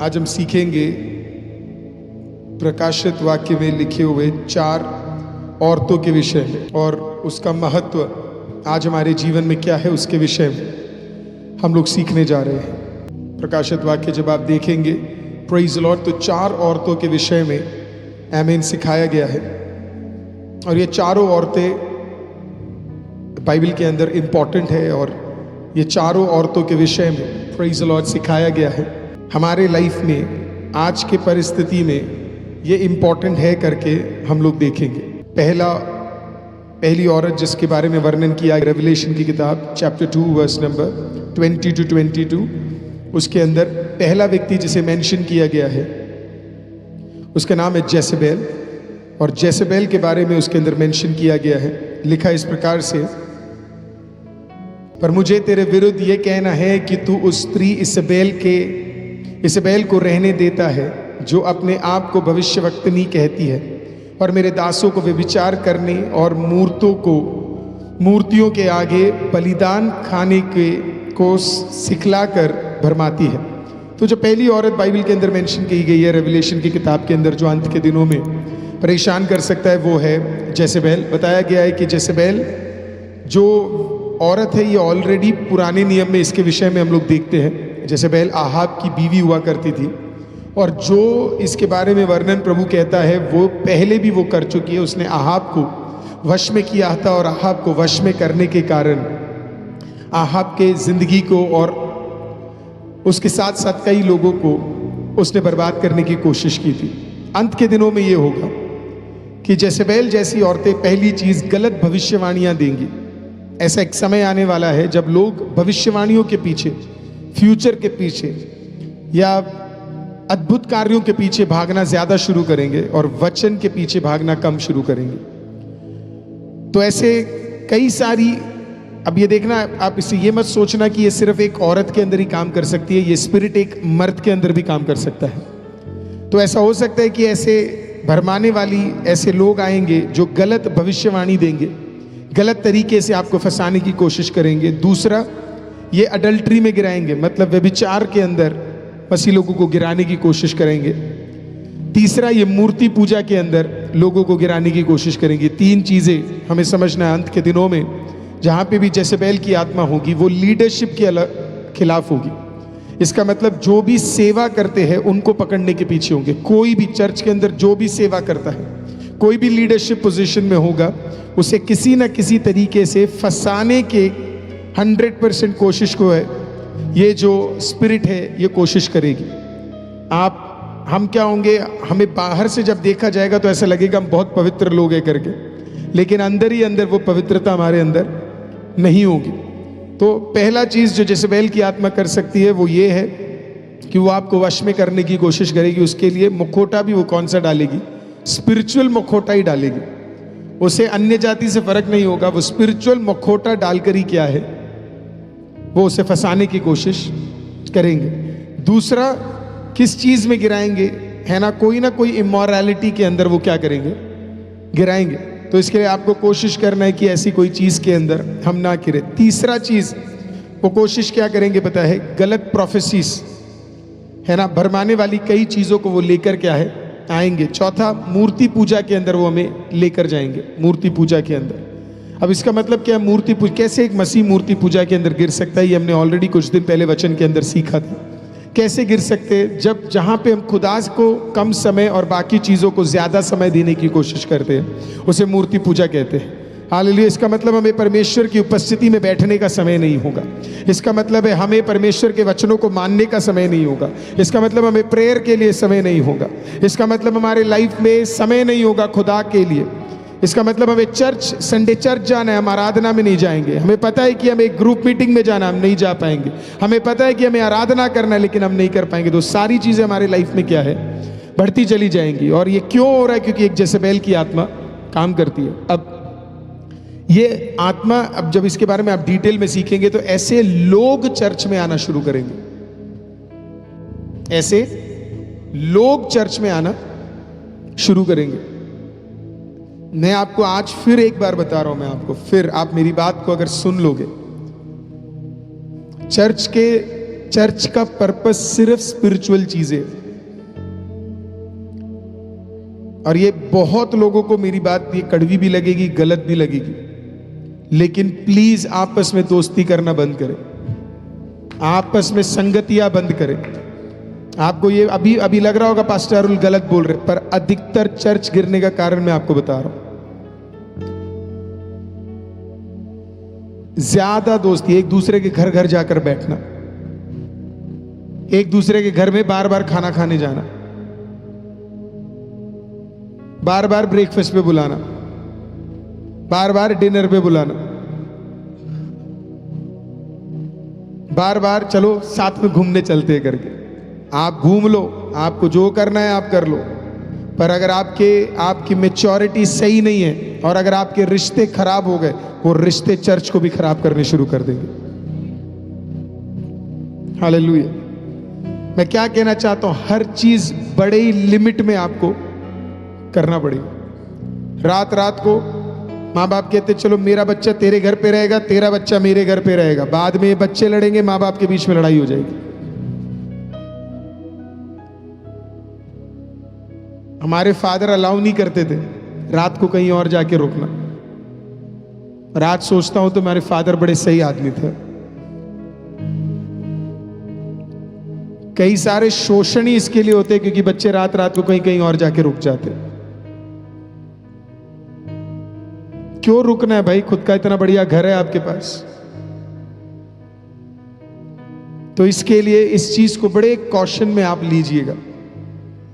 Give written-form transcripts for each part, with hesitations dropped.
आज हम सीखेंगे प्रकाशित वाक्य में लिखे हुए 4 औरतों के विषय में, और उसका महत्व आज हमारे जीवन में क्या है उसके विषय में हम लोग सीखने जा रहे हैं। प्रकाशित वाक्य जब आप देखेंगे, प्रेज़ द लॉर्ड, तो 4 औरतों के विषय में आमीन सिखाया गया है, और ये चारों औरतें बाइबल के अंदर इम्पॉर्टेंट है, और ये चारों औरतों के विषय में प्रेज़ द लॉर्ड सिखाया गया है। हमारे लाइफ में आज के परिस्थिति में ये इम्पॉर्टेंट है करके हम लोग देखेंगे। पहली औरत जिसके बारे में वर्णन किया रेवलेशन की किताब चैप्टर 2 वर्स नंबर 20 to 22, उसके अंदर पहला व्यक्ति जिसे मेंशन किया गया है उसका नाम है जेसेबेल, और जेसेबेल के बारे में उसके अंदर मेंशन किया गया है। लिखा इस प्रकार से, पर मुझे तेरे विरुद्ध ये कहना है कि तू उस स्त्री इसेबेल को रहने देता है जो अपने आप को भविष्यवक्तनी कहती है, और मेरे दासों को व्यभिचार करने और मूर्तियों के आगे बलिदान खाने को सिखलाकर भरमाती है। तो जो पहली औरत बाइबल के अंदर मेंशन की गई है रेवलेशन की किताब के अंदर, जो अंत के दिनों में परेशान कर सकता है, वो है जेसेबेल। बताया गया है कि जेसेबेल जो औरत है, ये ऑलरेडी पुराने नियम में इसके विषय में हम लोग देखते हैं। जेसेबेल आहाब की बीवी हुआ करती थी, और जो इसके बारे में वर्णन प्रभु कहता है वो पहले भी वो कर चुकी है। उसने आहाब को वश में किया था, और आहाब को वश में करने के कारण आहाब के जिंदगी को और उसके साथ साथ कई लोगों को उसने बर्बाद करने की कोशिश की थी। अंत के दिनों में ये होगा कि जेसेबेल जैसी औरतें पहली चीज गलत भविष्यवाणियां देंगी। ऐसा एक समय आने वाला है जब लोग भविष्यवाणियों के पीछे, फ्यूचर के पीछे या अद्भुत कार्यों के पीछे भागना ज्यादा शुरू करेंगे, और वचन के पीछे भागना कम शुरू करेंगे। तो ऐसे कई सारी, अब ये देखना, आप इससे ये मत सोचना कि ये सिर्फ एक औरत के अंदर ही काम कर सकती है, ये स्पिरिट एक मर्द के अंदर भी काम कर सकता है। तो ऐसा हो सकता है कि ऐसे भरमाने वाली ऐसे लोग आएंगे जो गलत भविष्यवाणी देंगे, गलत तरीके से आपको फंसाने की कोशिश करेंगे। दूसरा, ये अडल्ट्री में गिराएंगे, मतलब व्यभिचार के अंदर मसीह लोगों को गिराने की कोशिश करेंगे। तीसरा, ये मूर्ति पूजा के अंदर लोगों को गिराने की कोशिश करेंगे। 3 चीजें हमें समझना है। अंत के दिनों में जहां पे भी जेसेबेल की आत्मा होगी, वो लीडरशिप के खिलाफ होगी। इसका मतलब जो भी सेवा करते हैं उनको पकड़ने के पीछे होंगे। कोई भी चर्च के अंदर जो भी सेवा करता है, कोई भी लीडरशिप पोजीशन में होगा, उसे किसी ना किसी तरीके से फंसाने के 100% कोशिश को है, ये जो स्पिरिट है ये कोशिश करेगी। हम क्या होंगे, हमें बाहर से जब देखा जाएगा तो ऐसा लगेगा हम बहुत पवित्र लोग हैं करके, लेकिन अंदर ही अंदर वो पवित्रता हमारे अंदर नहीं होगी। तो पहला चीज जो जेसेबेल की आत्मा कर सकती है वो ये है कि वो आपको वश में करने की कोशिश करेगी। उसके लिए मुखौटा भी वो कौन सा डालेगी? स्पिरिचुअल मुखौटा ही डालेगी। उसे अन्य जाति से फर्क नहीं होगा, वो स्पिरिचुअल मुखौटा डालकर ही क्या है, वो उसे फंसाने की कोशिश करेंगे। दूसरा, किस चीज में गिराएंगे, है ना कोई इमोरलिटी के अंदर वो क्या करेंगे, गिराएंगे। तो इसके लिए आपको कोशिश करना है कि ऐसी कोई चीज के अंदर हम ना गिरे। तीसरा चीज वो कोशिश क्या करेंगे पता है? गलत प्रोफेसीज, है ना, भरमाने वाली कई चीजों को वो लेकर क्या है आएंगे। चौथा, मूर्ति पूजा के अंदर वो हमें लेकर जाएंगे, मूर्ति पूजा के अंदर। अब इसका मतलब क्या है मूर्ति पूजा? कैसे एक मसीह मूर्ति पूजा के अंदर गिर सकता है? ये हमने ऑलरेडी कुछ दिन पहले वचन के अंदर सीखा था। कैसे गिर सकते हैं? जहां पे हम खुदा को कम समय और बाकी चीजों को ज्यादा समय देने की कोशिश करते हैं, उसे मूर्ति पूजा कहते हैं। हालेलुया। इसका मतलब हमें परमेश्वर की उपस्थिति में बैठने का समय नहीं होगा। इसका मतलब है हमें परमेश्वर के वचनों को मानने का समय नहीं होगा। इसका मतलब हमें प्रेयर के लिए समय नहीं होगा। इसका मतलब हमारे लाइफ में समय नहीं होगा खुदा के लिए। इसका मतलब हमें संडे चर्च जाना है, हम आराधना में नहीं जाएंगे। हमें पता है कि हमें ग्रुप मीटिंग में जाना, हम नहीं जा पाएंगे। हमें पता है कि हमें आराधना करना है, लेकिन हम नहीं कर पाएंगे। तो सारी चीजें हमारे लाइफ में क्या है, बढ़ती चली जाएंगी। और ये क्यों हो रहा है? क्योंकि एक जेसेबेल की आत्मा काम करती है। अब ये आत्मा, अब जब इसके बारे में आप डिटेल में सीखेंगे तो ऐसे लोग चर्च में आना शुरू करेंगे, ऐसे लोग चर्च में आना शुरू करेंगे। मैं आपको आज फिर एक बार बता रहा हूं, मैं आपको फिर, आप मेरी बात को अगर सुन लोगे, चर्च का पर्पस सिर्फ स्पिरिचुअल चीजें, और ये बहुत लोगों को मेरी बात ये कड़वी भी लगेगी, गलत भी लगेगी, लेकिन प्लीज आपस में दोस्ती करना बंद करें, आपस में संगतियां बंद करें। आपको ये अभी लग रहा होगा पास्टर अरुल गलत बोल रहे, पर अधिकतर चर्च गिरने का कारण मैं आपको बता रहा हूं। ज्यादा दोस्ती, एक दूसरे के घर घर जाकर बैठना, एक दूसरे के घर में बार बार खाना खाने जाना, बार बार ब्रेकफास्ट पे बुलाना, बार बार डिनर पे बुलाना, बार बार चलो साथ में घूमने चलते हैं करके। आप घूम लो, आपको जो करना है आप कर लो, पर अगर आपकी मैच्योरिटी सही नहीं है और अगर आपके रिश्ते खराब हो गए, वो रिश्ते चर्च को भी खराब करने शुरू कर देंगे। हालेलुया। मैं क्या कहना चाहता हूं, हर चीज बड़े ही लिमिट में आपको करना पड़ेगा। रात रात को माँ बाप कहते चलो मेरा बच्चा तेरे घर पे रहेगा, तेरा बच्चा मेरे घर पे रहेगा, बाद में ये बच्चे लड़ेंगे, माँ बाप के बीच में लड़ाई हो जाएगी। हमारे फादर अलाउ नहीं करते थे रात को कहीं और जाके रुकना। रात सोचता हूं तो हमारे फादर बड़े सही आदमी थे। कई सारे शोषण ही इसके लिए होते क्योंकि बच्चे रात रात को कहीं कहीं और जाके रुक जाते। क्यों रुकना है भाई, खुद का इतना बढ़िया घर है आपके पास। तो इसके लिए इस चीज को बड़े कॉशन में आप लीजिएगा।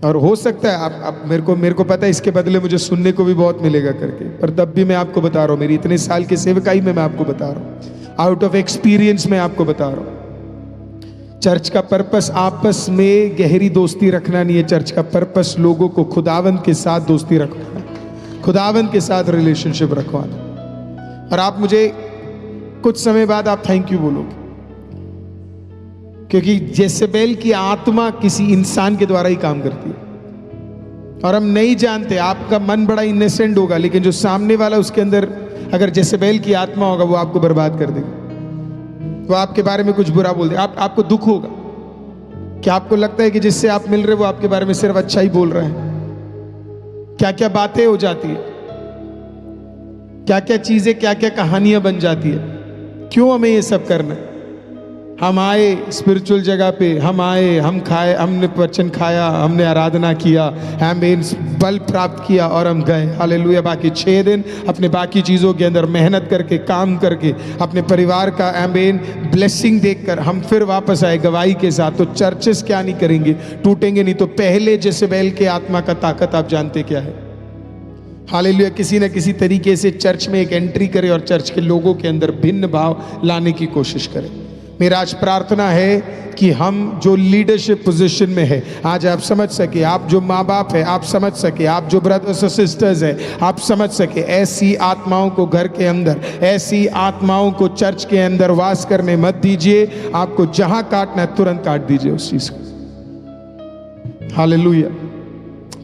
और हो सकता है आप मेरे को पता है इसके बदले मुझे सुनने को भी बहुत मिलेगा करके, पर तब भी मैं आपको बता रहा हूं, मेरी इतने साल की सेवकाई में मैं आपको बता रहा हूं, आउट ऑफ एक्सपीरियंस में आपको बता रहा हूं। चर्च का पर्पस आपस में गहरी दोस्ती रखना नहीं है। चर्च का पर्पस लोगों को खुदावंद के साथ दोस्ती रखवाना, खुदावंद के साथ रिलेशनशिप रखवाना। और आप मुझे कुछ समय बाद आप थैंक यू बोलोगे, क्योंकि जेसेबेल की आत्मा किसी इंसान के द्वारा ही काम करती है। और हम नहीं जानते, आपका मन बड़ा इनोसेंट होगा, लेकिन जो सामने वाला उसके अंदर अगर जेसेबेल की आत्मा होगा, वो आपको बर्बाद कर देगा, वो आपके बारे में कुछ बुरा बोल देगा। आपको दुख होगा कि आपको लगता है कि जिससे आप मिल रहे वो आपके बारे में सिर्फ अच्छा ही बोल रहे हैं। क्या क्या बातें हो जाती है, क्या क्या चीजें, क्या क्या कहानियां बन जाती है। क्यों हमें ये सब करना है? हम आए स्पिरिचुअल जगह पे, हम आए, हम खाए, हमने वचन खाया, हमने आराधना किया, हमने बल प्राप्त किया और हम गए। हालेलुया। बाकी 6 दिन अपने बाकी चीज़ों के अंदर मेहनत करके, काम करके, अपने परिवार का एम्बेन ब्लेसिंग देखकर हम फिर वापस आए गवाही के साथ। तो चर्चेस क्या नहीं करेंगे, टूटेंगे नहीं। तो पहले जेसेबेल के आत्मा का ताकत आप जानते क्या है? हालेलुया। किसी न किसी तरीके से चर्च में एक एंट्री करे और चर्च के लोगों के अंदर भिन्न भाव लाने की कोशिश करें। मेरा आज प्रार्थना है कि हम जो लीडरशिप पोजीशन में है, आज आप समझ सके, आप जो माँ बाप है आप समझ सके, आप जो ब्रदर्स और सिस्टर्स हैं आप समझ सके, ऐसी आत्माओं को घर के अंदर, ऐसी आत्माओं को चर्च के अंदर वास करने मत दीजिए। आपको जहां काटना है तुरंत काट दीजिए उस चीज को। Hallelujah,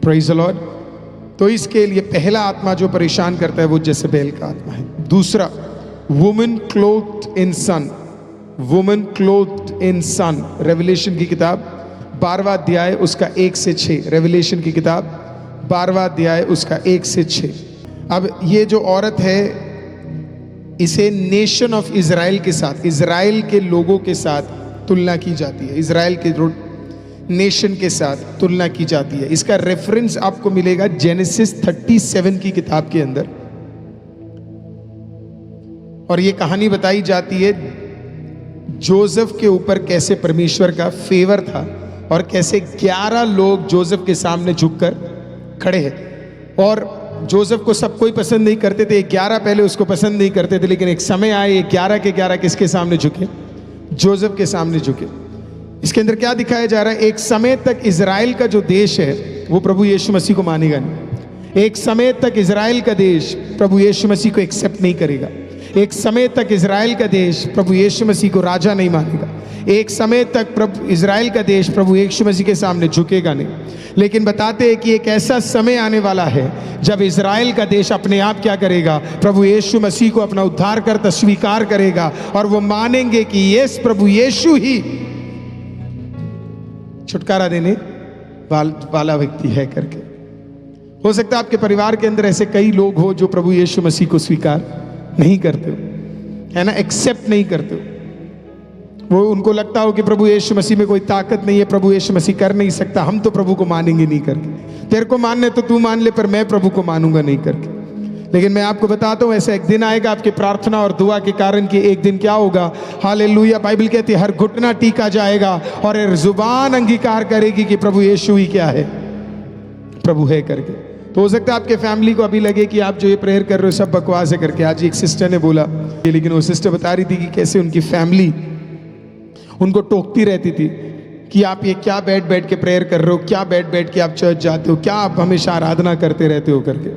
praise the Lord. तो इसके लिए पहला आत्मा जो परेशान करता है वो जेसेबेल का आत्मा है। दूसरा, वुमन क्लोथ्ड इन सन, वुमन क्लोथ्ड इन सन। रेवलेशन की किताब 12वां अध्याय उसका 1 से 6। रेवलेशन की किताब 12वां अध्याय उसका 1 से 6। अब ये जो औरत है, इसे नेशन ऑफ इजराइल के साथ, इजराइल के लोगों के साथ तुलना की जाती है, इजराइल के नेशन के साथ तुलना की जाती है। इसका रेफरेंस आपको मिलेगा जेनेसिस 37 की किताब के अंदर। और ये कहानी बताई जाती है जोसेफ के ऊपर कैसे परमेश्वर का फेवर था और कैसे 11 लोग जोसेफ के सामने झुककर खड़े हैं। और जोसेफ को सब कोई पसंद नहीं करते थे, 11 पहले उसको पसंद नहीं करते थे, लेकिन एक समय आए 11 के 11 किसके सामने झुके? जोसेफ के सामने झुके। इसके अंदर क्या दिखाया जा रहा है? एक समय तक इजराइल का जो देश है वो प्रभु यीशु मसीह को मानेगा नहीं। एक समय तक इजराइल का देश प्रभु यीशु मसीह को एक्सेप्ट नहीं करेगा। एक समय तक इजराइल का देश प्रभु यीशु मसीह को राजा नहीं मानेगा। एक समय तक प्रभु इजराइल का देश प्रभु यीशु मसीह के सामने झुकेगा नहीं। लेकिन बताते हैं कि एक ऐसा समय आने वाला है जब इजराइल का देश अपने आप क्या करेगा? प्रभु यीशु मसीह को अपना उद्धारकर्ता स्वीकार करेगा और वो मानेंगे कि यस, प्रभु यीशु ही छुटकारा देने वाला व्यक्ति है करके। हो सकता है आपके परिवार के अंदर ऐसे कई लोग हो जो प्रभु यीशु मसीह को स्वीकार नहीं करते हो, है ना, एक्सेप्ट नहीं करते हो। वो उनको लगता हो कि प्रभु यीशु मसीह में कोई ताकत नहीं है, प्रभु यीशु मसीह कर नहीं सकता, हम तो प्रभु को मानेंगे नहीं करके। तेरे को मानना है तो तू मान ले, पर मैं प्रभु को मानूंगा नहीं करके। लेकिन मैं आपको बताता हूं, ऐसा एक दिन आएगा आपकी प्रार्थना और दुआ के कारण कि एक दिन क्या होगा, हालेलुया, बाइबल कहती है हर घुटना टीका जाएगा और हर जुबान अंगीकार करेगी कि प्रभु यीशु ही क्या है, प्रभु है करके। तो हो सकता है आपके फैमिली को अभी लगे कि आप जो ये प्रेयर कर रहे हो सब बकवास है करके। आज एक सिस्टर ने बोला, लेकिन वो सिस्टर बता रही थी कि कैसे उनकी फैमिली उनको टोकती रहती थी कि आप ये क्या बैठ बैठ के प्रेयर कर रहे हो, क्या बैठ बैठ के आप चर्च जाते हो, क्या आप हमेशा आराधना करते रहते हो करके।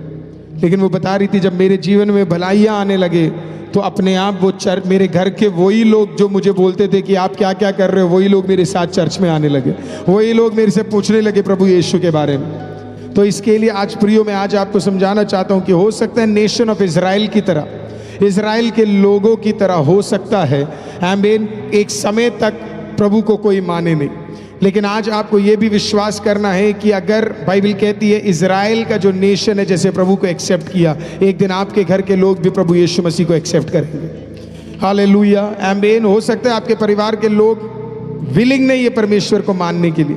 लेकिन वो बता रही थी जब मेरे जीवन में भलाइयाँ आने लगे तो अपने आप वो चर्च, मेरे घर के वही लोग जो मुझे बोलते थे कि आप क्या क्या कर रहे हो, वही लोग मेरे साथ चर्च में आने लगे, वही लोग मेरे से पूछने लगे प्रभु यीशु के बारे में। तो इसके लिए आज प्रियो मैं आज आपको समझाना चाहता हूँ कि हो सकता है नेशन ऑफ इज़राइल की तरह, इज़राइल के लोगों की तरह हो सकता है आमीन, एक समय तक प्रभु को कोई माने नहीं। लेकिन आज आपको ये भी विश्वास करना है कि अगर बाइबल कहती है इज़राइल का जो नेशन है जैसे प्रभु को एक्सेप्ट किया, एक दिन आपके घर के लोग भी प्रभु यीशु मसीह को एक्सेप्ट करेंगे। हालेलुया, आमीन। हो सकता है आपके परिवार के लोग विलिंग नहीं है परमेश्वर को मानने के लिए,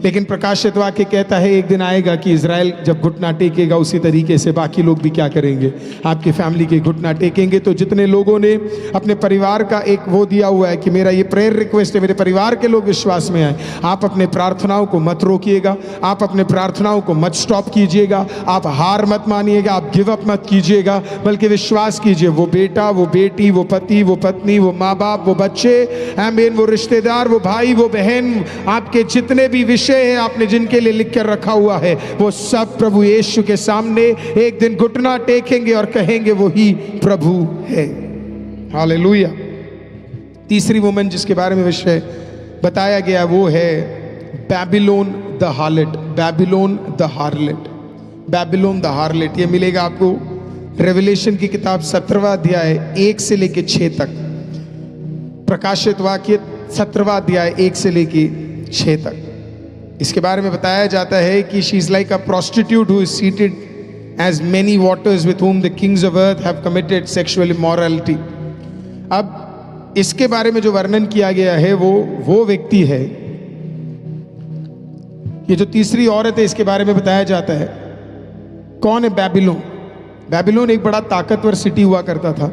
लेकिन प्रकाशित वाक्य कहता है एक दिन आएगा कि इज़राइल जब घुटना टेकेगा उसी तरीके से बाकी लोग भी क्या करेंगे, आपकी फैमिली के घुटना टेकेंगे। तो जितने लोगों ने अपने परिवार का एक वो दिया हुआ है कि मेरा ये प्रेयर रिक्वेस्ट है, मेरे परिवार के लोग विश्वास में आए, आप अपने प्रार्थनाओं को मत रोकिएगा, आप अपने प्रार्थनाओं को मत स्टॉप कीजिएगा, आप हार मत मानिएगा, आप गिव अप मत कीजिएगा, बल्कि विश्वास कीजिए वो बेटा, वो बेटी, वो पति, वो पत्नी, वो माँ बाप, वो बच्चे, आमीन, वो रिश्तेदार, वो भाई, वो बहन, आपके जितने भी विषय है आपने जिनके लिए लिख कर रखा हुआ है, वो सब प्रभु यीशु के सामने एक दिन घुटना टेकेंगे और कहेंगे वो ही प्रभु है। हालेलुया। तीसरी वुमन जिसके बारे में विषय बताया गया वो है Babylon the हार्लट, Babylon the हार्लट, Babylon the हार्लट। ये मिलेगा आपको रेवलेशन की किताब 17वां अध्याय 1 से लेके 6 तक, प्रकाशित वाक्य 17वां अध्याय 1 से लेके 6 तक। इसके बारे में बताया जाता है कि she is like a prostitute who is seated as many waters with whom the kings of earth have committed sexual immorality। अब इसके बारे में जो वर्णन किया गया है वो व्यक्ति है, ये जो तीसरी औरत है इसके बारे में बताया जाता है। कौन है बैबिलोन? बैबिलोन एक बड़ा ताकतवर सिटी हुआ करता था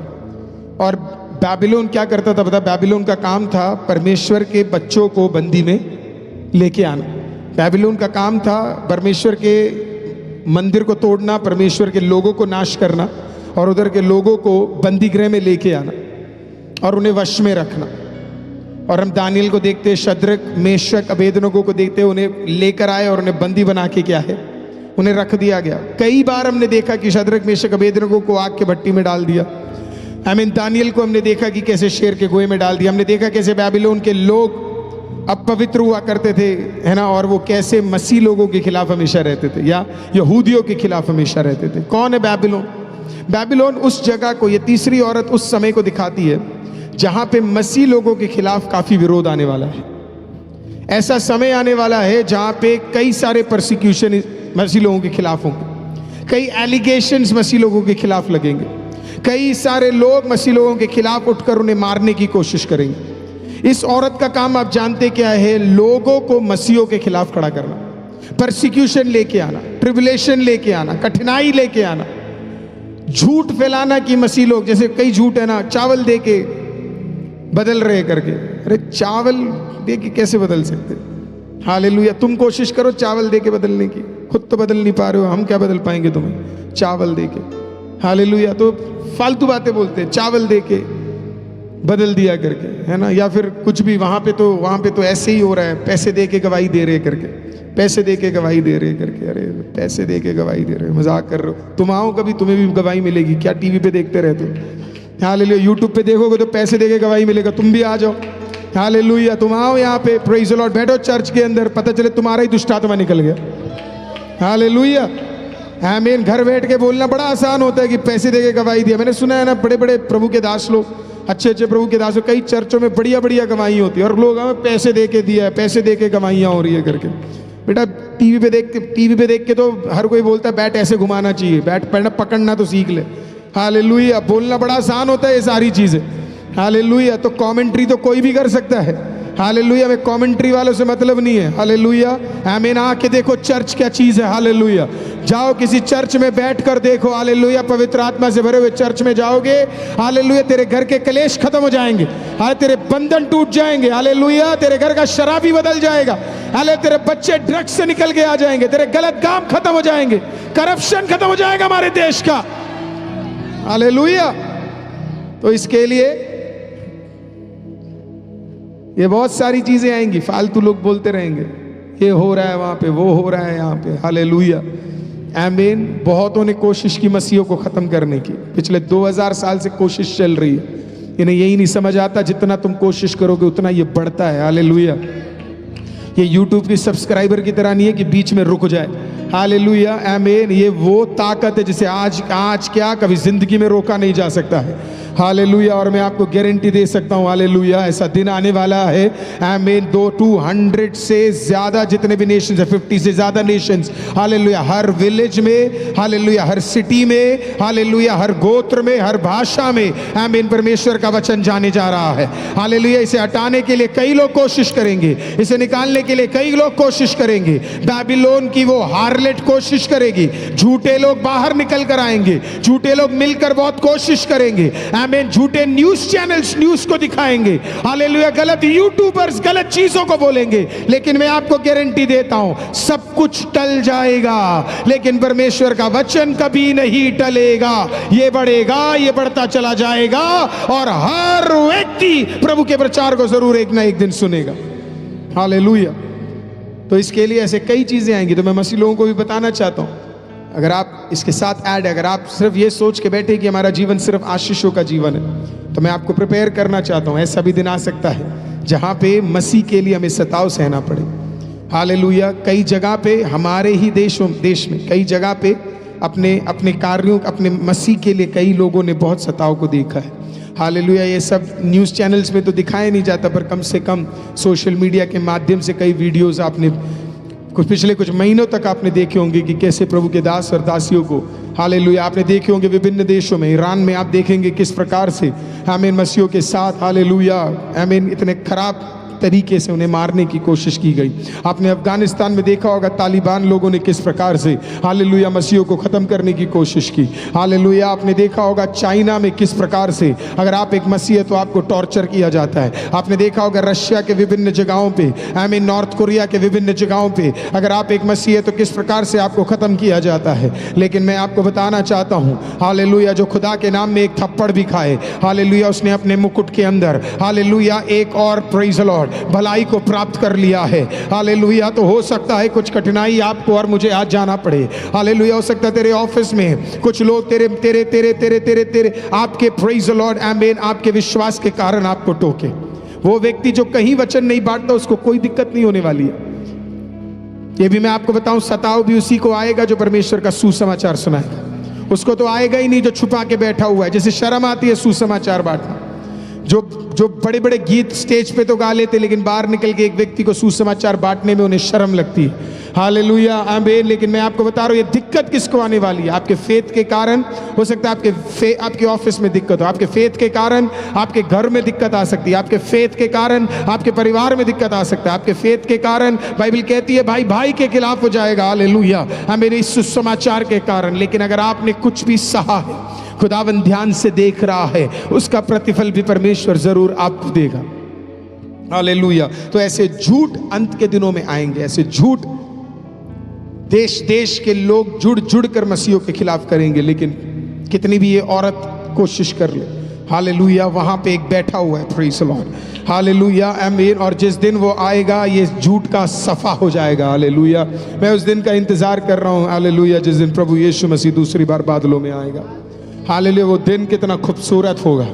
और बैबिलोन क्या करता था पता? बैबिलोन का काम था परमेश्वर के बच्चों को बंदी में लेके आना। बैबिलोन का काम था परमेश्वर के मंदिर को तोड़ना, परमेश्वर के लोगों को नाश करना और उधर के लोगों को बंदी गृह में लेके आना और उन्हें वश में रखना। और हम दानियल को देखते, शद्रक मेशक अबेदनगो को देखते, उन्हें लेकर आए और उन्हें बंदी बना के क्या है, उन्हें रख दिया गया। कई बार हमने देखा कि शद्रक मेशक अबेदनगो को आग के भट्टी में डाल दिया। दानियल को हमने देखा कि कैसे शेर के गोए में डाल दिया। हमने देखा कैसे बैबिलोन के लोग अपवित्र हुआ करते थे, है ना, और वो कैसे मसीह लोगों के खिलाफ हमेशा रहते थे या यहूदियों के खिलाफ हमेशा रहते थे। कौन है बैबिलोन? बैबिलोन उस जगह को, ये तीसरी औरत उस समय को दिखाती है जहां पे मसीह लोगों के खिलाफ काफी विरोध आने वाला है। ऐसा समय आने वाला है जहां पे कई सारे परसिक्यूशन मसीह लोगों के खिलाफ होंगे, कई एलिगेशंस मसीह लोगों के खिलाफ लगेंगे, कई सारे लोग मसीह लोगों के खिलाफ उठकर उन्हें मारने की कोशिश करेंगे। इस औरत का काम आप जानते क्या है? लोगों को मसीहों के खिलाफ खड़ा करना, परसिक्यूशन लेके आना, ट्रिबुलेशन लेके आना, कठिनाई लेके आना, झूठ फैलाना कि मसीह लोग, जैसे कई झूठ है ना, चावल दे के बदल रहे करके। अरे चावल दे के कैसे बदल सकते? हालेलुया। तुम कोशिश करो चावल दे के बदलने की, खुद तो बदल नहीं पा रहे हो, हम क्या बदल पाएंगे तुम्हें चावल दे के? हालेलुया। तो फालतू बातें बोलते हैं, चावल दे के बदल दिया करके, है ना, या फिर कुछ भी। वहाँ पे तो ऐसे ही हो रहा है, पैसे दे के गवाही दे रहे करके, पैसे दे के गवाही दे रहे करके। अरे पैसे दे के गवाही दे रहे, मजाक कर रहे हो? तुम आओ कभी, तुम्हें भी गवाही मिलेगी। क्या टीवी पे देखते रहते हो? हालेलुया। यूट्यूब पे देखोगे तो पैसे दे के गवाही मिलेगा, तुम भी आ जाओ। हालेलुया। तुम आओ यहाँ पे, प्रेज़ द लॉर्ड, बैठो चर्च के अंदर, पता चले तुम्हारा ही दुष्ट आत्मा निकल गया। हालेलुया। आमीन। घर बैठ के बोलना बड़ा आसान होता है कि पैसे दे के गवाही दिया। मैंने सुना है ना, बड़े बड़े प्रभु के दास लोग, अच्छे अच्छे प्रभु के दासों, कई चर्चों में बढ़िया बढ़िया गवाही होती है और लोग हमें पैसे दे के दिया है, पैसे दे के गवाहियाँ हो रही है करके। बेटा टीवी पे देख के तो हर कोई बोलता है बैट ऐसे घुमाना चाहिए, बैट पकड़ना तो सीख ले। हालेलुया। बोलना बड़ा आसान होता है ये सारी चीजें। हालेलुया। तो कमेंट्री तो कोई भी कर सकता है। हालेलुया। में कमेंट्री वालों से मतलब नहीं है। हालेलुया। आमीन। आके देखो चर्च क्या चीज है। हालेलुया। जाओ किसी चर्च में बैठ कर देखो। हालेलुया। पवित्र आत्मा से भरे हुए चर्च में जाओगे, हालेलुया, तेरे घर के कलेश खत्म हो जाएंगे। हाले तेरे बंधन टूट जाएंगे। हालेलुया। तेरे घर का शराबी बदल जाएगा। हाले तेरे बच्चे ड्रग्स से निकल के आ जाएंगे। तेरे गलत काम खत्म हो जाएंगे। करप्शन खत्म हो जाएगा हमारे देश का। हालेलुया। तो इसके लिए ये बहुत सारी चीजें आएंगी, फालतू लोग बोलते रहेंगे ये हो रहा है वहां पे, वो हो रहा है यहाँ पे। हालेलुया। आमीन। बहुतों ने कोशिश की मसीहों को खत्म करने की, पिछले 2000 साल से कोशिश चल रही है। इन्हें यही नहीं समझ आता जितना तुम कोशिश करोगे उतना ये बढ़ता है। हालेलुया। ये यूट्यूब की सब्सक्राइबर की तरह नहीं है कि बीच में रुक जाए। हालेलुया। आमीन। ये वो ताकत है जिसे आज क्या कभी जिंदगी में रोका नहीं जा सकता है। हालेलुया। और मैं आपको गारंटी दे सकता हूँ, हालेलुया, ऐसा दिन आने वाला है। आमीन। 200 से ज्यादा जितने भी नेशंस है, 50 से ज्यादा नेशंस, हालेलुया, हर विलेज में, हालेलुया, हर सिटी में, हालेलुया, हर गोत्र में, हर भाषा में, आमीन, परमेश्वर का वचन जाने जा रहा है। हालेलुया। इसे हटाने के लिए कई लोग कोशिश करेंगे, इसे निकालने के लिए कई लोग कोशिश करेंगे। बैबिलोन की वो हार्लेट कोशिश करेगी, झूठे लोग बाहर निकल कर आएंगे, झूठे लोग मिलकर बहुत कोशिश करेंगे। आमीन। झूठे न्यूज चैनल्स न्यूज को दिखाएंगे। हालेलुया। गलत यूट्यूबर्स गलत चीजों को बोलेंगे, लेकिन मैं आपको गारंटी देता हूं सब कुछ टल जाएगा, लेकिन परमेश्वर का वचन कभी नहीं टलेगा। ये बढ़ेगा, ये बढ़ता चला जाएगा और हर व्यक्ति प्रभु के प्रचार को जरूर एक ना एक दिन सुनेगा। हालेलुया। तो इसके लिए ऐसे कई चीजें आएंगी, तो मैं मसीह लोगों को भी बताना चाहता हूं। अगर आप इसके साथ ऐड है, अगर आप सिर्फ ये सोच के बैठे कि हमारा जीवन सिर्फ आशीषों का जीवन है, तो मैं आपको प्रिपेयर करना चाहता हूँ। ऐसा भी दिन आ सकता है जहाँ पे मसीह के लिए हमें सताव सहना पड़े। हालेलुया। कई जगह पे हमारे ही देश में कई जगह पे अपने कार्यों, अपने मसीह के लिए कई लोगों ने बहुत सताव को देखा है। हालेलुया। ये सब न्यूज़ चैनल्स में तो दिखाया नहीं जाता, पर कम से कम सोशल मीडिया के माध्यम से कई वीडियोज़ आपने पिछले कुछ महीनों तक आपने देखे होंगे कि कैसे प्रभु के दास और दासियों को, हालेलुया, आपने देखे होंगे विभिन्न देशों में। ईरान में आप देखेंगे किस प्रकार से आमीन मसीहों के साथ, हालेलुया, आमीन, इतने खराब तरीके से उन्हें मारने की कोशिश की गई। आपने अफगानिस्तान में देखा होगा तालिबान लोगों ने किस प्रकार से, हालेलुया, मसीहों को ख़त्म करने की कोशिश की। हालेलुया। आपने देखा होगा चाइना में किस प्रकार से अगर आप एक मसीह है तो आपको टॉर्चर किया जाता है। आपने देखा होगा रशिया के विभिन्न जगहों पे, आमीन, नॉर्थ कोरिया के विभिन्न जगहों पे अगर आप एक मसीह है तो किस प्रकार से आपको ख़त्म किया जाता है। लेकिन मैं आपको बताना चाहता हूँ, हालेलुया, जो खुदा के नाम में एक थप्पड़ भी खाए, हालेलुया, उसने अपने मुकुट के अंदर, हालेलुया, एक और प्रेज़ द लॉर्ड भलाई को प्राप्त कर लिया है। हालेलुया। तो हो सकता है कुछ कठिनाई आपको और मुझे आज जाना पड़े। हालेलुया। हो सकता है तेरे ऑफिस में कुछ लोग तेरे आपके प्रेज़ द लॉर्ड, आमीन, आपके विश्वास के कारण आपको टोके। वो व्यक्ति जो कहीं वचन नहीं बांटता उसको कोई दिक्कत नहीं होने वाली है। ये भी मैं आपको बताऊं, सताव भी उसी को आएगा जो परमेश्वर का सुसमाचार सुनाएगा। उसको तो आएगा ही नहीं जो छुपा के बैठा हुआ है। जैसे शर्म आती है सुसमाचार बांटना, जो बड़े बड़े गीत स्टेज पे तो गा लेते, लेकिन बाहर निकल के एक व्यक्ति को सुसमाचार बांटने में उन्हें शर्म लगती है। हालेलुया। आमीन। लेकिन मैं आपको बता रहा हूँ ये दिक्कत किसको आने वाली है। आपके फेथ के कारण हो सकता है आपके ऑफिस में दिक्कत हो, आपके फेथ के कारण आपके घर में दिक्कत आ सकती है, आपके फेथ के कारण आपके परिवार में दिक्कत आ सकता है, आपके फेथ के कारण बाइबल कहती है भाई भाई के खिलाफ हो जाएगा। हालेलुया। आमीन। इस सुसमाचार के कारण। लेकिन अगर आपने कुछ भी सहा है, खुदावन ध्यान से देख रहा है, उसका प्रतिफल भी परमेश्वर जरूर आपको देगा। हालेलुया। तो ऐसे झूठ अंत के दिनों में आएंगे, ऐसे झूठ देश देश के लोग जुड़ कर मसीहों के खिलाफ करेंगे। लेकिन कितनी भी ये औरत कोशिश कर ले, हालेलुया, वहां पे एक बैठा हुआ है, प्रेज़ द लॉर्ड, हालेलुया, आमीन। और जिस दिन वो आएगा ये झूठ का सफा हो जाएगा। हालेलुया। मैं उस दिन का इंतजार कर रहा हूँ, हालेलुया, जिस दिन प्रभु यीशु मसीह दूसरी बार बादलों में आएगा। हालेलुया। वो दिन कितना खूबसूरत होगा।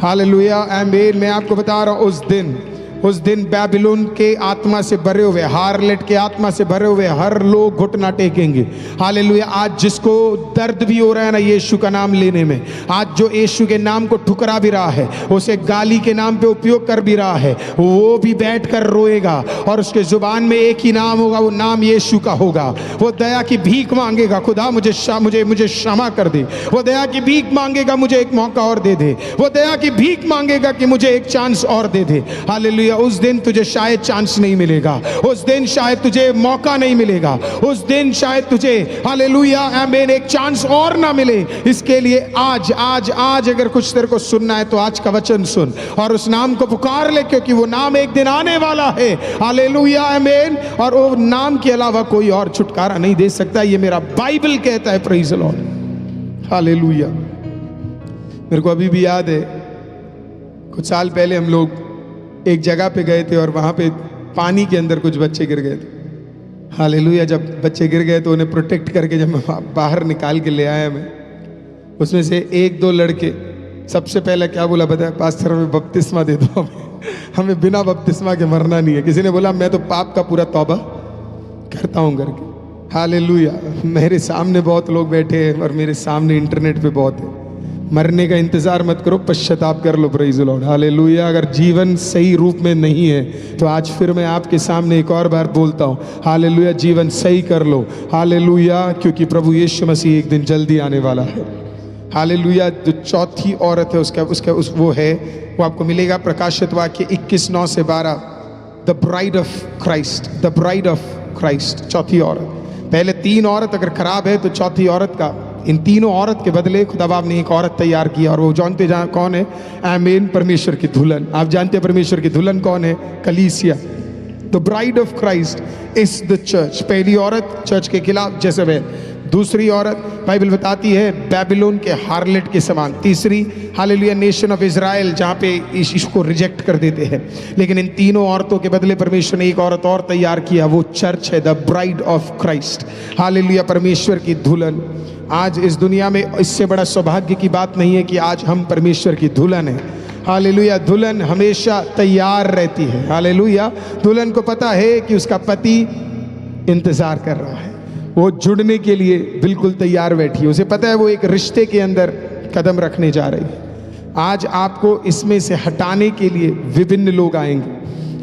हालेलुया। आमीन। मैं आपको बता रहा हूँ उस दिन उस दिन बैबिलोन के आत्मा से भरे हुए, हार्लेट के आत्मा से भरे हुए हर लोग घुटना टेकेंगे। हालेलुया। आज जिसको दर्द भी हो रहा है ना यीशु का नाम लेने में, आज जो यीशु के नाम को ठुकरा भी रहा है, उसे गाली के नाम पे उपयोग कर भी रहा है, वो भी बैठकर रोएगा और उसके जुबान में एक ही नाम होगा, वो नाम यीशु का होगा। वो दया की भीख मांगेगा, खुदा मुझे क्षमा कर दे। वो दया की भीख मांगेगा, मुझे एक मौका और दे दे। वो दया की भीख मांगेगा कि मुझे एक चांस और दे दे। हालेलुया। उस दिन तुझे शायद चांस नहीं मिलेगा, उस दिन शायद तुझे मौका नहीं मिलेगा, उस दिन शायद तुझे हालेलुया आमीन एक चांस और ना मिले। इसके लिए आज आज आज अगर कुछ तेरे को सुनना है तो आज का वचन सुन और उस नाम को पुकार ले, क्योंकि वो नाम एक दिन आने वाला है। हालेलुया आमीन। और वो नाम के अलावा कोई और छुटकारा नहीं दे सकता, ये मेरा बाइबल कहता है। Praise the lord. हालेलुया। मेरे को अभी भी याद है, कुछ साल पहले हम लोग एक जगह पे गए थे और वहां पे पानी के अंदर कुछ बच्चे गिर गए थे। हालेलुया। जब बच्चे गिर गए तो उन्हें प्रोटेक्ट करके जब मैं बाहर निकाल के ले आया, मैं उसमें से एक दो लड़के सबसे पहले क्या बोला बताया, पास्टर हमें बपतिस्मा दे दो, हमें बिना बपतिस्मा के मरना नहीं है। किसी ने बोला मैं तो पाप का पूरा तौबा करता हूँ करके। हालेलुया। मेरे सामने बहुत लोग बैठे हैं और मेरे सामने इंटरनेट पे बहुत है। मरने का इंतजार मत करो, पश्चाताप कर लो। Praise the lord. हालेलुया। अगर जीवन सही रूप में नहीं है तो आज फिर मैं आपके सामने एक और बार बोलता हूँ, हालेलुया, जीवन सही कर लो। हालेलुया। क्योंकि प्रभु यीशु मसीह एक दिन जल्दी आने वाला है। हालेलुया। जो चौथी औरत है वो है, वो आपको मिलेगा प्रकाशित वाक्य 21:9 से 12। The bride of Christ, the bride of Christ, चौथी औरत। पहले तीन औरत अगर खराब है तो चौथी औरत का, इन तीनों औरत के बदले खुदा बाप ने एक औरत तैयार की। और वो जानते कौन है? आमीन, परमेश्वर की दुल्हन। आप जानते हैं परमेश्वर की दुल्हन कौन है? कलीसिया। The bride of Christ is the church. पहली औरत चर्च के खिलाफ जेज़ेबेल, दूसरी औरत बाइबल बताती है बैबिलोन के हार्लेट के समान, तीसरी हालेलुया नेशन ऑफ इजराइल, जहाँ पे इसको रिजेक्ट कर देते हैं। लेकिन इन तीनों औरतों के बदले परमेश्वर ने एक औरत और तैयार किया, वो चर्च है, the bride of Christ. Hallelujah. परमेश्वर की दुल्हन। आज इस दुनिया में इससे बड़ा सौभाग्य की बात नहीं है कि आज हम परमेश्वर की दुल्हन हैं। हालेलुया। दुल्हन हमेशा तैयार रहती है। हालेलुया। दुल्हन को पता है कि उसका पति इंतजार कर रहा है, वो जुड़ने के लिए बिल्कुल तैयार बैठी है। उसे पता है वो एक रिश्ते के अंदर कदम रखने जा रही है। आज आपको इसमें से हटाने के लिए विभिन्न लोग आएंगे।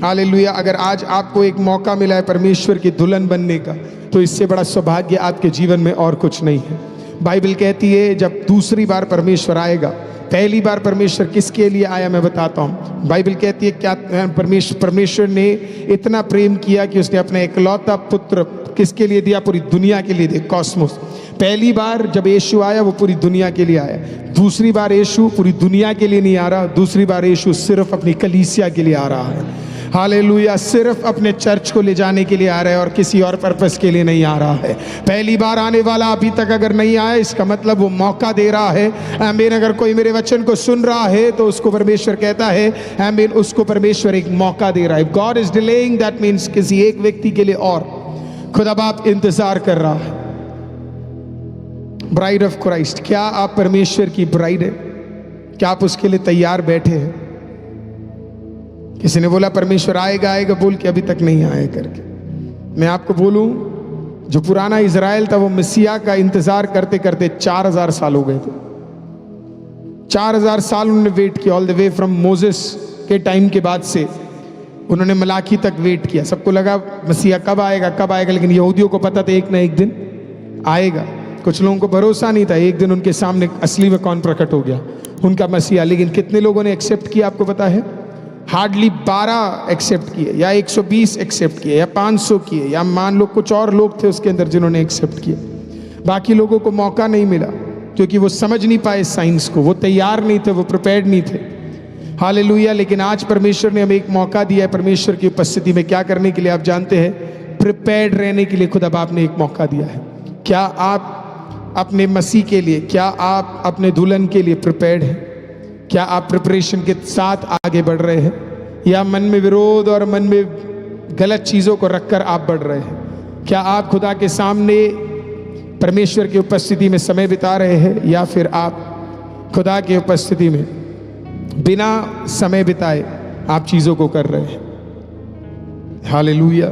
हालेलुया। अगर आज आपको एक मौका मिला है परमेश्वर की दुल्हन बनने का, तो इससे बड़ा सौभाग्य आपके जीवन में और कुछ नहीं है। बाइबल कहती है जब दूसरी बार परमेश्वर आएगा, पहली बार परमेश्वर किसके लिए आया मैं बताता हूँ। बाइबल कहती है क्या परमेश्वर ने इतना प्रेम किया कि उसने अपना इकलौता पुत्र किसके लिए दिया? पूरी दुनिया के लिए दिया, कॉस्मोस। पहली बार जब यीशु आया वो पूरी दुनिया के लिए आया। दूसरी बार यीशु पूरी दुनिया के लिए नहीं आ रहा, दूसरी बार यीशु सिर्फ अपनी कलीसिया के लिए आ रहा है। हालेलुया। सिर्फ अपने चर्च को ले जाने के लिए आ रहा है और किसी और पर्पस के लिए नहीं आ रहा है। पहली बार आने वाला अभी तक अगर नहीं आया, इसका मतलब वो मौका दे रहा है। आमीन। अगर कोई मेरे वचन को सुन रहा है तो उसको परमेश्वर कहता है आमीन, उसको परमेश्वर एक मौका दे रहा है। God is delaying, that means किसी एक व्यक्ति के लिए और खुदा बाप इंतजार कर रहा है। Bride of Christ. क्या आप परमेश्वर की ब्राइड है? क्या आप उसके लिए तैयार बैठे हैं? किसी ने बोला परमेश्वर आएगा आएगा बोल के अभी तक नहीं आए करके। मैं आपको बोलूं, जो पुराना इजराइल था वो मसीहा का इंतजार करते करते 4000 साल हो गए थे। 4000 साल उन्होंने वेट किया। All the way from Moses के टाइम के बाद से उन्होंने मलाकी तक वेट किया। सबको लगा मसीहा कब आएगा, लेकिन यहूदियों को पता था एक ना एक दिन आएगा। कुछ लोगों को भरोसा नहीं था, एक दिन उनके सामने असली में कौन प्रकट हो गया? उनका मसीहा। लेकिन कितने लोगों ने एक्सेप्ट किया आपको पता है? हार्डली 12 एक्सेप्ट किए, या 120 एक्सेप्ट किए, या 500 किए, या मान लो कुछ और लोग थे उसके अंदर जिन्होंने एक्सेप्ट किया। बाकी लोगों को मौका नहीं मिला क्योंकि वो समझ नहीं पाए साइंस को, वो तैयार नहीं थे, वो प्रिपेयर्ड नहीं थे। हालेलुया। लेकिन आज परमेश्वर ने हमें एक मौका दिया है परमेश्वर की उपस्थिति में क्या करने के लिए? आप जानते हैं, प्रिपेयर्ड रहने के लिए खुदा बाप ने एक मौका दिया है। क्या आप अपने मसीह के लिए, क्या आप अपने दुल्हन के लिए प्रिपेयर्ड हैं? क्या आप प्रिपरेशन के साथ आगे बढ़ रहे हैं, या मन में विरोध और मन में गलत चीज़ों को रखकर आप बढ़ रहे हैं? क्या आप खुदा के सामने परमेश्वर की उपस्थिति में समय बिता रहे हैं, या फिर आप खुदा की उपस्थिति में बिना समय बिताए आप चीज़ों को कर रहे हैं? हालेलुया।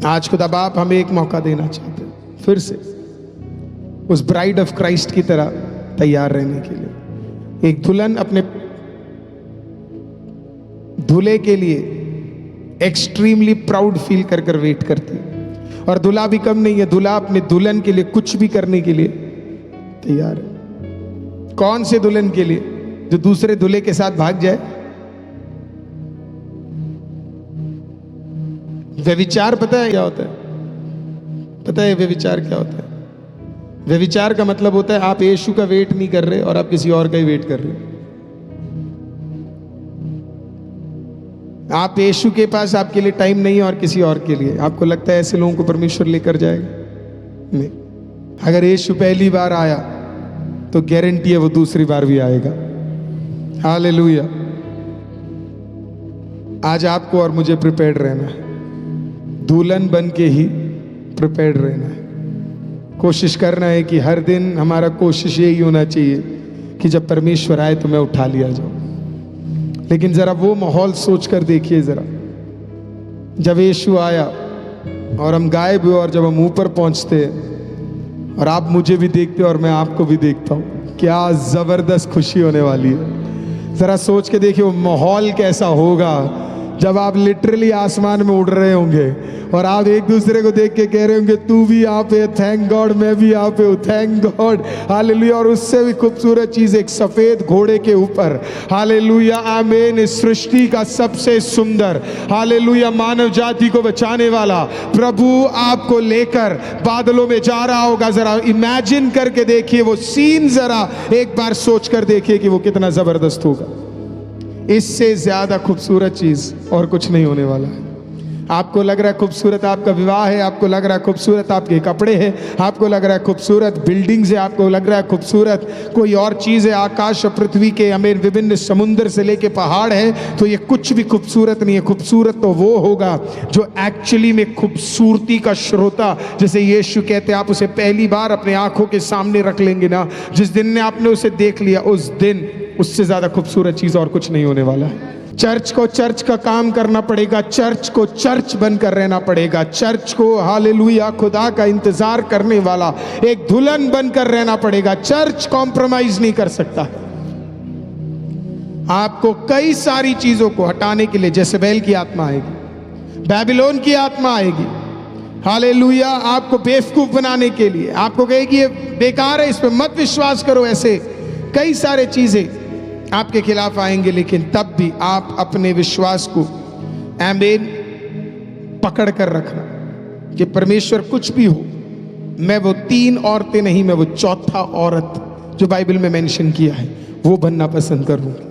आज खुदा बाप हमें एक मौका देना चाहते हैं फिर से उस ब्राइड ऑफ क्राइस्ट की तरह तैयार रहने के लिए। एक दुल्हन अपने दूल्हे के लिए एक्सट्रीमली प्राउड फील कर कर वेट करती है, और दूल्हा भी कम नहीं है, दूल्हा अपने दुल्हन के लिए कुछ भी करने के लिए तैयार है। कौन से दुल्हन के लिए? जो दूसरे दूल्हे के साथ भाग जाए। व्यभिचार पता है क्या होता है? पता है व्यभिचार क्या होता है? व्यभिचार का मतलब होता है आप यीशु का वेट नहीं कर रहे और आप किसी और का ही वेट कर रहे हो। आप यीशु के पास आपके लिए टाइम नहीं है और किसी और के लिए। आपको लगता है ऐसे लोगों को परमेश्वर लेकर जाएगा? नहीं। अगर यीशु पहली बार आया तो गारंटी है वो दूसरी बार भी आएगा। हालेलुया। आज आपको और मुझे प्रिपेयर्ड रहना है, दुल्हन बन के ही प्रिपेयर्ड रहना है। कोशिश करना है कि हर दिन हमारा कोशिश यही होना चाहिए कि जब परमेश्वर आए तो मैं उठा लिया जाऊं। लेकिन जरा वो माहौल सोच कर देखिए, जरा जब यीशु आया और हम गायब हुए और जब हम ऊपर पहुंचते और आप मुझे भी देखते और मैं आपको भी देखता हूं, क्या जबरदस्त खुशी होने वाली है। जरा सोच के देखिए वो माहौल कैसा होगा जब आप लिटरली आसमान में उड़ रहे होंगे और आप एक दूसरे को देख के कह रहे होंगे तू भी यहाँ पे, थैंक गॉड, मैं भी यहाँ पे हूँ, थैंक गॉड। हालेलुया। और उससे भी खूबसूरत चीज, एक सफेद घोड़े के ऊपर, हालेलुया, आमीन, इस सृष्टि का सबसे सुंदर, हालेलुया, मानव जाति को बचाने वाला प्रभु आपको लेकर बादलों में जा रहा होगा। जरा इमेजिन करके देखिए वो सीन, जरा एक बार सोच कर देखिए कि वो कितना जबरदस्त होगा। इससे ज्यादा खूबसूरत चीज और कुछ नहीं होने वाला है। आपको लग रहा है खूबसूरत आपका विवाह है, आपको लग रहा है खूबसूरत आपके कपड़े हैं, आपको लग रहा है खूबसूरत बिल्डिंग्स है, आपको लग रहा है खूबसूरत कोई और चीज़ है, आकाश और पृथ्वी के अमीर विभिन्न समुद्र से लेके पहाड़ है, तो ये कुछ भी खूबसूरत नहीं है। खूबसूरत तो वो होगा जो एक्चुअली में खूबसूरती का श्रोता, जैसे यीशु कहते हैं, आप उसे पहली बार अपने आंखों के सामने रख लेंगे ना, जिस दिन ने आपने उसे देख लिया उस दिन उससे ज्यादा खूबसूरत चीज और कुछ नहीं होने वाला है। चर्च को चर्च का काम करना पड़ेगा, चर्च को चर्च बनकर रहना पड़ेगा, चर्च को हालेलुया खुदा का इंतजार करने वाला एक दुल्हन बनकर रहना पड़ेगा। चर्च कॉम्प्रोमाइज नहीं कर सकता। आपको कई सारी चीजों को हटाने के लिए जेसेबेल की आत्मा आएगी, बैबिलोन की आत्मा आएगी, हालेलुया, आपको बेवकूफ बनाने के लिए, आपको कहेगी ये बेकार है, इस पर मत विश्वास करो, ऐसे कई सारे चीजें आपके खिलाफ आएंगे। लेकिन तब भी आप अपने विश्वास को आमीन पकड़ कर रखना कि परमेश्वर कुछ भी हो, मैं वो 3 औरतें नहीं, मैं वो चौथा औरत जो बाइबल में मेंशन किया है वो बनना पसंद करूंगी।